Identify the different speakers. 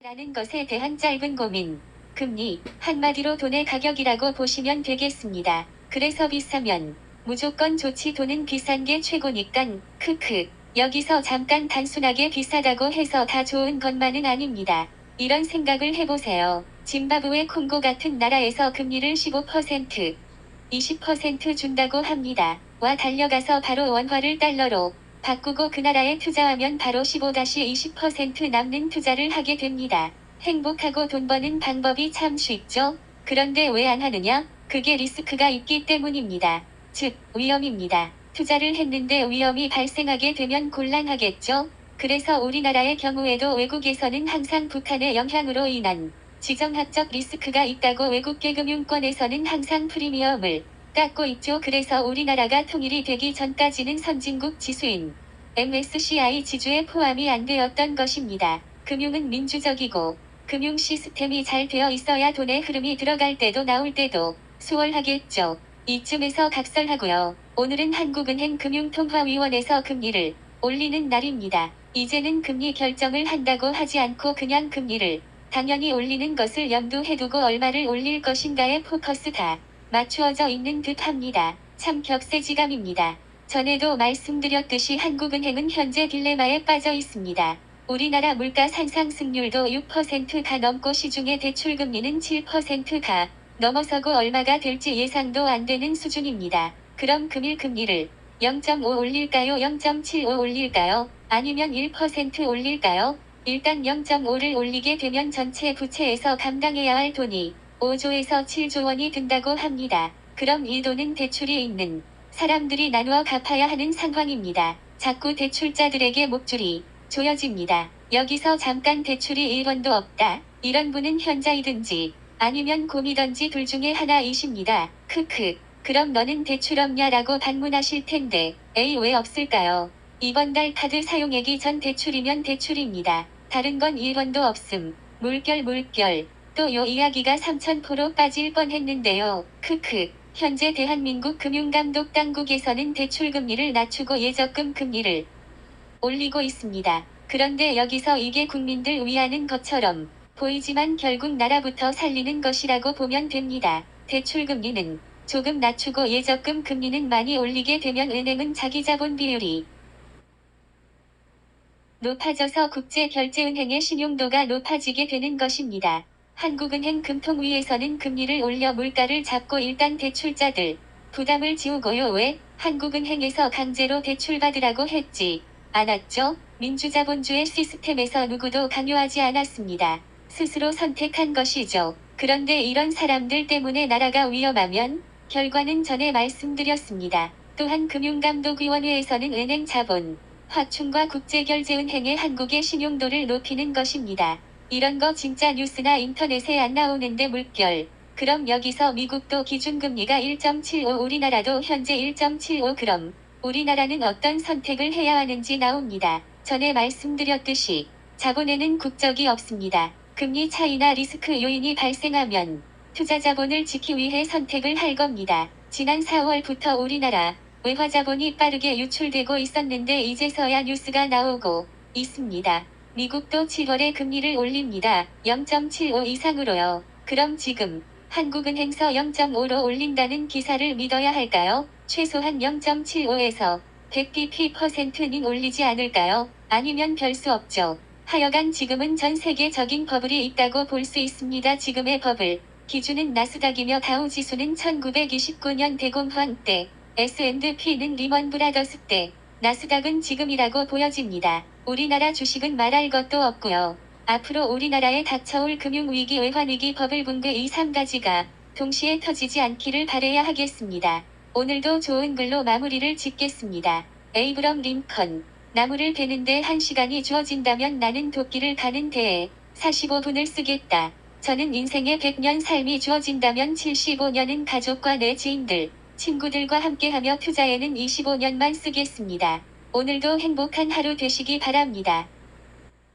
Speaker 1: 라는 것에 대한 짧은 고민. 금리, 한마디로 돈의 가격이라고 보시면 되겠습니다. 그래서 비싸면 무조건 좋지 돈은 비싼 게 최고니깐, 크크. 여기서 잠깐 단순하게 비싸다고 해서 다 좋은 것만은 아닙니다. 이런 생각을 해보세요. 짐바브웨 콩고 같은 나라에서 금리를 15%, 20% 준다고 합니다. 와 달려가서 바로 원화를 달러로 바꾸고 그 나라에 투자하면 바로 15-20% 남는 투자를 하게 됩니다. 행복하고 돈 버는 방법이 참 쉽죠? 그런데 왜 안 하느냐? 그게 리스크가 있기 때문입니다. 즉, 위험입니다. 투자를 했는데 위험이 발생하게 되면 곤란하겠죠? 그래서 우리나라의 경우에도 외국에서는 항상 북한의 영향으로 인한 지정학적 리스크가 있다고 외국계 금융권에서는 항상 프리미엄을 깎고 있죠. 그래서 우리나라가 통일이 되기 전까지는 선진국 지수인 MSCI 지주에 포함이 안 되었던 것입니다. 금융은 민주적이고 금융 시스템이 잘 되어 있어야 돈의 흐름이 들어갈 때도 나올 때도 수월하겠죠. 이쯤에서 각설하고요. 오늘은 한국은행 금융통화위원회에서 금리를 올리는 날입니다. 이제는 금리 결정을 한다고 하지 않고 그냥 금리를 당연히 올리는 것을 염두에 두고 얼마를 올릴 것인가에 포커스 다 맞추어져 있는 듯 합니다. 참 격세지감입니다. 전에도 말씀드렸듯이 한국은행은 현재 딜레마에 빠져 있습니다. 우리나라 물가 상승률도 6%가 넘고 시중의 대출금리는 7%가 넘어서고 얼마가 될지 예상도 안 되는 수준입니다. 그럼 금일 금리를 0.5 올릴까요? 0.75 올릴까요? 아니면 1% 올릴까요? 일단 0.5를 올리게 되면 전체 부채에서 감당해야 할 돈이 5조에서 7조 원이 든다고 합니다. 그럼 이 돈은 대출이 있는 사람들이 나누어 갚아야 하는 상황입니다. 자꾸 대출자들에게 목줄이 조여집니다. 여기서 잠깐 대출이 1원도 없다. 이런 분은 현자이든지 아니면 곰이든지 둘 중에 하나이십니다. 크크. 그럼 너는 대출 없냐라고 반문하실 텐데, 에이 왜 없을까요? 이번 달 카드 사용액이 전 대출이면 대출입니다. 다른 건 1원도 없음. 물결. 또 요 이야기가 3000% 빠질 뻔했는데요. 크크. 현재 대한민국 금융감독당국에서는 대출금리를 낮추고 예적금 금리를 올리고 있습니다. 그런데 여기서 이게 국민들 위하는 것처럼 보이지만 결국 나라부터 살리는 것이라고 보면 됩니다. 대출금리는 조금 낮추고 예적금 금리는 많이 올리게 되면 은행은 자기 자본 비율이 높아져서 국제결제은행의 신용도가 높아지게 되는 것입니다. 한국은행 금통위에서는 금리를 올려 물가를 잡고 일단 대출자들 부담을 지우고요. 왜? 한국은행에서 강제로 대출받으라고 했지 않았죠? 민주자본주의 시스템에서 누구도 강요하지 않았습니다. 스스로 선택한 것이죠. 그런데 이런 사람들 때문에 나라가 위험하면 결과는 전에 말씀드렸습니다. 또한 금융감독위원회에서는 은행 자본 확충과 국제결제은행의 한국의 신용도를 높이는 것입니다. 이런 거 진짜 뉴스나 인터넷에 안 나오는데 물결. 그럼 여기서 미국도 기준금리가 1.75 우리나라도 현재 1.75 그럼 우리나라는 어떤 선택을 해야 하는지 나옵니다. 전에 말씀드렸듯이 자본에는 국적이 없습니다. 금리 차이나 리스크 요인이 발생하면 투자 자본을 지키기 위해 선택을 할 겁니다. 지난 4월부터 우리나라 외화 자본이 빠르게 유출되고 있었는데 이제서야 뉴스가 나오고 있습니다. 미국도 7월에 금리를 올립니다. 0.75 이상으로요. 그럼 지금 한국은행서 0.5로 올린다는 기사를 믿어야 할까요? 최소한 0.75에서 100bp%는 올리지 않을까요? 아니면 별 수 없죠. 하여간 지금은 전 세계적인 버블이 있다고 볼 수 있습니다. 지금의 버블 기준은 나스닥이며 다우지수는 1929년 대공황 때, S&P는 리먼 브라더스 때, 나스닥은 지금이라고 보여집니다. 우리나라 주식은 말할 것도 없고요. 앞으로 우리나라에 닥쳐올 금융위기, 외환위기, 버블 붕괴 이 3가지가 동시에 터지지 않기를 바라야 하겠습니다. 오늘도 좋은 글로 마무리를 짓겠습니다. 에이브럼 링컨. 나무를 베는데 1시간이 주어진다면 나는 도끼를 가는 데에 45분을 쓰겠다. 저는 인생의 100년 삶이 주어진다면 75년은 가족과 내 지인들, 친구들과 함께하며 투자에는 25년만 쓰겠습니다. 오늘도 행복한 하루 되시기 바랍니다.